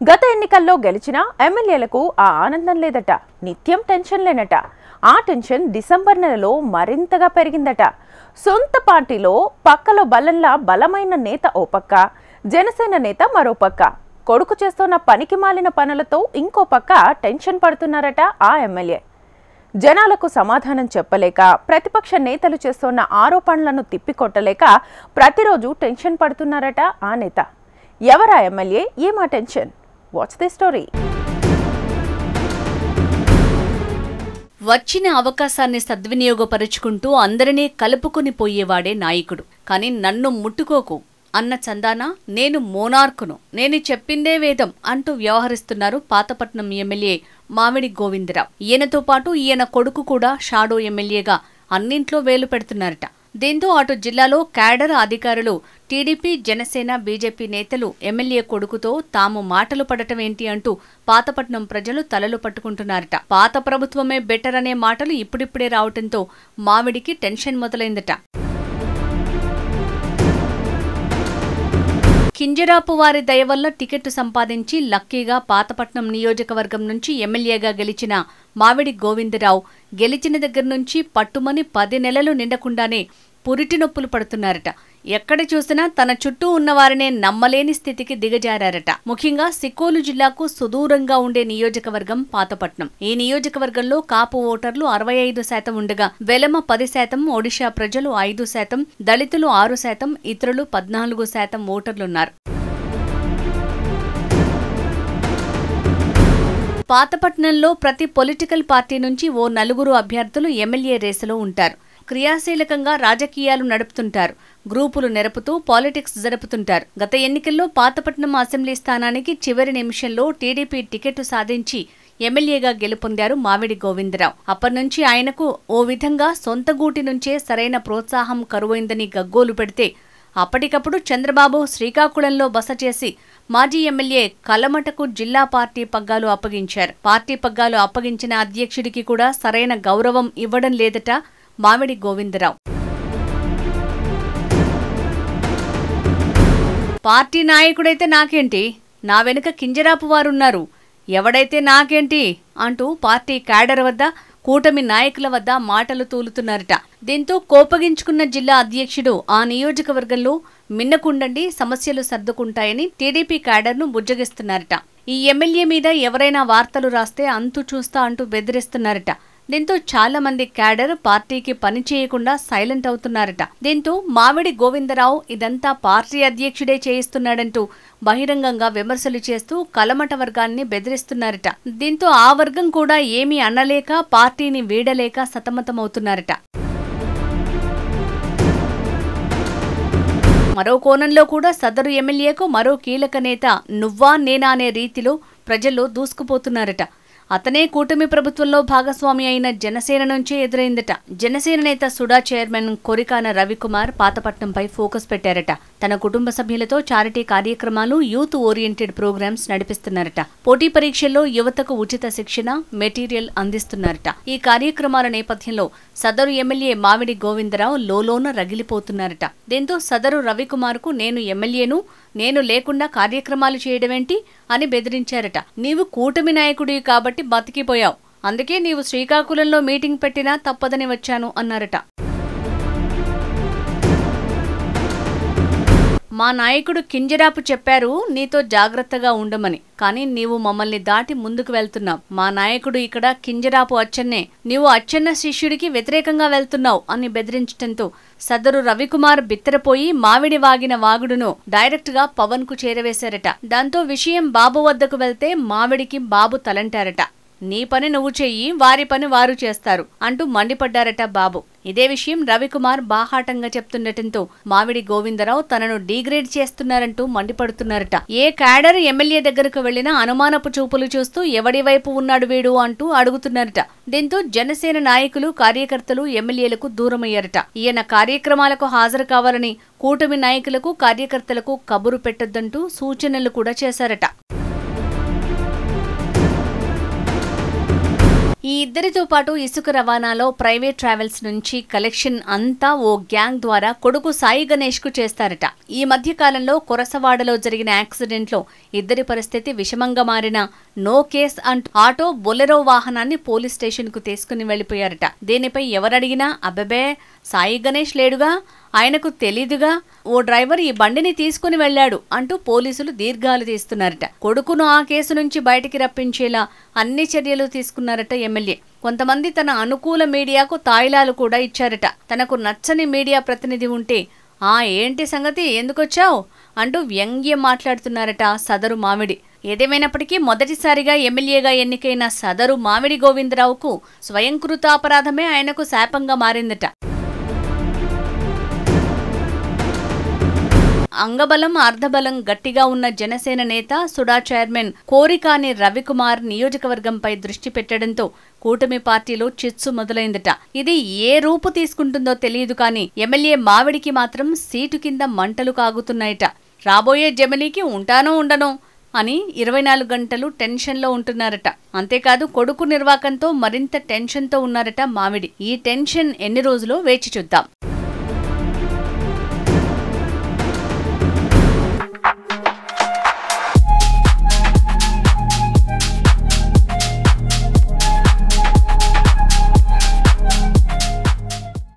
గత ఎన్నికల్లో గెలిచిన ఎమ్మెల్యేలకు ఆ ఆనందం లేదట. నిత్యం టెన్షన్లేనట. ఆ టెన్షన్ డిసెంబర్ నెలలో మరింతగా పెరిగిందట. సొంత పార్టీలో పక్కలో బలంలా బలమైన నేత ఓ పక్క, జనసేన నేత మరో పక్క. కొడుకు చేస్తున్న పనికి మాలిన పనులతో ఇంకో పక్క టెన్షన్ పడుతున్నారట ఆ ఎమ్మెల్యే. జనాలకు సమాధానం చెప్పలేక, ప్రతిపక్ష నేతలు చేస్తున్న ఆరోపణలను తిప్పికొట్టలేక ప్రతిరోజు టెన్షన్ పడుతున్నారట ఆ నేత. ఎవరా ఎమ్మెల్యే, ఏమా టెన్షన్? What's the story? వచ్చిన అవకాశాన్ని సద్వినియోగపరుచుకుంటూ అందరినీ కలుపుకుని పోయేవాడే నాయకుడు. కానీ నన్ను ముట్టుకోకు అన్న చందాన నేను మోనార్కును, నేను చెప్పిందే వేదం అంటూ వ్యవహరిస్తున్నారు పాతపట్నం ఎమ్మెల్యే మామిడి గోవిందరావు. ఈయనతో పాటు ఈయన కొడుకు కూడా షాడో ఎమ్మెల్యేగా అన్నింట్లో వేలు పెడుతున్నారట. దీంతో అటు జిల్లాలో క్యాడర్ అధికారులు, టీడీపీ, జనసేన, బీజేపీ నేతలు ఎమ్మెల్యే కొడుకుతో తాము మాటలు పడటమేంటి అంటూ పాతపట్నం ప్రజలు తలలు పట్టుకుంటున్నారట. పాత ప్రభుత్వమే బెటర్ అనే మాటలు ఇప్పుడిప్పుడే రావటంతో మామిడికి టెన్షన్ మొదలైందట. కింజరాపు వారి దయ వల్ల టికెట్టు సంపాదించి లక్కీగా పాతపట్నం నియోజకవర్గం నుంచి ఎమ్మెల్యేగా గెలిచిన మామిడి గోవిందరావు గెలిచిన దగ్గర నుంచి పట్టుమని 10 నెలలు నిండకుండానే పురిటి నొప్పులు పడుతున్నారట. ఎక్కడ చూసినా తన చుట్టూ ఉన్నవారినే నమ్మలేని స్థితికి దిగజారారట. ముఖ్యంగా సిక్కోలు జిల్లాకు సుదూరంగా ఉండే నియోజకవర్గం పాతపట్నం. ఈ నియోజకవర్గంలో కాపు ఓటర్లు 65% ఉండగా వెలమ 10%, ఒడిషా ప్రజలు 5%, దళితులు 6%, ఇతరులు 14% ఓటర్లున్నారు. పాతపట్నంలో ప్రతి పొలిటికల్ పార్టీ నుంచి ఓ 4 అభ్యర్థులు ఎమ్మెల్యే రేసులో ఉంటారు. క్రియాశీలకంగా రాజకీయాలు నడుపుతుంటారు. గ్రూపులు నెరపుతూ పాలిటిక్స్ జరుపుతుంటారు. గత ఎన్నికల్లో పాతపట్నం అసెంబ్లీ స్థానానికి చివరి నిమిషంలో టీడీపీ టికెట్ సాధించి ఎమ్మెల్యేగా గెలుపొందారు మామిడి గోవిందరావు. అప్పటినుంచి ఆయనకు ఓ విధంగా సొంత గూటి నుంచే సరైన ప్రోత్సాహం కరువైందని గగ్గోలు పెడితే అప్పటికప్పుడు చంద్రబాబు శ్రీకాకుళంలో బస చేసి మాజీ ఎమ్మెల్యే కలమటకు జిల్లా పార్టీ పగ్గాలు అప్పగించారు. పార్టీ పగ్గాలు అప్పగించిన అధ్యక్షుడికి కూడా సరైన గౌరవం ఇవ్వడం లేదట మామిడి గోవిందరావు. పార్టీ నాయకుడైతే నాకేంటి, నా వెనుక కింజరాపు వారున్నారు, ఎవడైతే నాకేంటి అంటూ పార్టీ క్యాడర్ వద్ద, కూటమి నాయకుల వద్ద మాటలు తూలుతున్నారట. దీంతో కోపగించుకున్న జిల్లా అధ్యక్షుడు ఆ నియోజకవర్గంలో మిన్నకుండండి, సమస్యలు సర్దుకుంటాయని టీడీపీ క్యాడర్ను బుజ్జగిస్తున్నారట. ఈ ఎమ్మెల్యే మీద ఎవరైనా వార్తలు రాస్తే అంతు చూస్తా అంటూ బెదిరిస్తున్నారట. దీంతో చాలా మంది క్యాడర్ పార్టీకి పని చేయకుండా సైలెంట్ అవుతున్నారట. దీంతో మామిడి గోవిందరావు ఇదంతా పార్టీ అధ్యక్షుడే చేయిస్తున్నాడంటూ బహిరంగంగా విమర్శలు చేస్తూ కలమట వర్గాన్ని బెదిరిస్తున్నారట. దీంతో ఆ వర్గం కూడా ఏమీ అనలేక పార్టీని వీడలేక సతమతమవుతున్నారట. మరో కోణంలో కూడా సదరు ఎమ్మెల్యేకు మరో కీలక నేత నువ్వా నేనా అనే రీతిలో ప్రజల్లో దూసుకుపోతున్నారట. అతనే కూటమి ప్రభుత్వంలో భాగస్వామి అయిన జనసేన నుంచే ఎదురైందట. జనసేన నేత సుడా చైర్మన్ కొరికాన రవికుమార్ పాతపట్నంపై ఫోకస్ పెట్టారట. తన కుటుంబ సభ్యులతో చారిటీ కార్యక్రమాలు, యూత్ ఓరియంటెడ్ ప్రోగ్రామ్స్ నడిపిస్తున్నారట. పోటీ పరీక్షల్లో యువతకు ఉచిత శిక్షణ, మెటీరియల్ అందిస్తున్నారట. ఈ కార్యక్రమాల నేపథ్యంలో సదరు ఎమ్మెల్యే మామిడి గోవిందరావు లోలోన రగిలిపోతున్నారట. దీంతో సదరు రవికుమార్కు నేను ఎమ్మెల్యేను, నేను లేకుండా కార్యక్రమాలు చేయడమేంటి అని బెదిరించారట. నీవు కూటమి నాయకుడివి కాబట్టి బతికిపోయావు, అందుకే నీవు శ్రీకాకుళంలో మీటింగ్ పెట్టినా తప్పదని వచ్చాను అన్నారట. మా నాయకుడు కింజరాపు చెప్పారు నీతో జాగ్రత్తగా ఉండమని, కానీ నీవు మమ్మల్ని దాటి ముందుకు వెళ్తున్నావు. మా నాయకుడు ఇక్కడ కింజరాపు అచ్చెన్నే, నీవు అచ్చెన్న శిష్యుడికి వ్యతిరేకంగా వెళ్తున్నావు అని బెదిరించడంతో సదరు రవికుమార్ బిత్తరపోయి మామిడి వాగిన వాగుడును డైరెక్ట్ గా పవన్ కు చేరవేశారట. దాంతో విషయం బాబు వద్దకు వెళ్తే మామిడికి బాబు తలంటారట. నీ పని నువ్వు చెయ్యి, వారి పని వారు చేస్తారు అంటూ మండిపడ్డారట బాబు. ఇదే విషయం రవికుమార్ బాహాటంగా చెప్తుండటంతో మామిడి గోవిందరావు తనను డీగ్రేడ్ చేస్తున్నారంటూ మండిపడుతున్నారట. ఏ క్యాడర్ ఎమ్మెల్యే దగ్గరకు వెళ్లినా అనుమానపు చూపులు చూస్తూ ఎవడి వైపు ఉన్నాడు వీడు అంటూ అడుగుతున్నారట. దీంతో జనసేన నాయకులు, కార్యకర్తలు ఎమ్మెల్యేలకు దూరమయ్యారట. ఈయన కార్యక్రమాలకు హాజరు కావాలని కూటమి నాయకులకు, కార్యకర్తలకు కబురు పెట్టొద్దంటూ సూచనలు కూడా చేశారట. ఈ ఇద్దరితో పాటు ఇసుక రవాణాలో ప్రైవేట్ ట్రావెల్స్ నుంచి కలెక్షన్ అంతా ఓ గ్యాంగ్ ద్వారా కొడుకు సాయి గణేష్ కు చేస్తారట. ఈ మధ్య కాలంలో కొరసవాడలో జరిగిన యాక్సిడెంట్ లో ఇద్దరి పరిస్థితి విషమంగా మారిన నో కేస్ అంటూ ఆటో బొలెరో వాహనాన్ని పోలీస్ స్టేషన్ కు తీసుకుని వెళ్లిపోయారట. దీనిపై ఎవరడిగినా అబ్బెబే సాయి గణేష్ లేడుగా, ఆయనకు తెలీదుగా, ఓ డ్రైవర్ ఈ బండిని తీసుకుని వెళ్లాడు అంటూ పోలీసులు దీర్ఘాలు తీస్తున్నారట. కొడుకును ఆ కేసు నుంచి బయటికి రప్పించేలా అన్ని చర్యలు తీసుకున్నారట ఎమ్మెల్యే. కొంతమంది తన అనుకూల మీడియాకు తాయిలాలు కూడా ఇచ్చారట. తనకు నచ్చని మీడియా ప్రతినిధి ఉంటే ఏంటి సంగతి, ఎందుకొచ్చావు అంటూ వ్యంగ్యం మాట్లాడుతున్నారట సదరు మామిడి. ఏదేమైనప్పటికీ మొదటిసారిగా ఎమ్మెల్యేగా ఎన్నికైన సదరు మామిడి గోవిందరావుకు స్వయంకృతాపరాధమే ఆయనకు శాపంగా మారిందట. అంగబలం అర్ధబలం గట్టిగా ఉన్న జనసేన నేత సుడా చైర్మన్ కోరికాని రవికుమార్ నియోజకవర్గంపై దృష్టి పెట్టడంతో కూటమి పార్టీలో చిచ్చు మొదలైందట. ఇది ఏ రూపు తీసుకుంటుందో తెలియదు కానీ ఎమ్మెల్యే మావిడికి మాత్రం సీటు కింద మంటలు కాగుతున్నాయట. రాబోయే జమిలీకి ఉంటానో ఉండనో అని 24 గంటలు టెన్షన్లో ఉంటున్నారట. అంతేకాదు కొడుకు నిర్వాకంతో మరింత టెన్షన్తో ఉన్నారట మావిడి. ఈ టెన్షన్ ఎన్ని రోజులో వేచి చూద్దాం.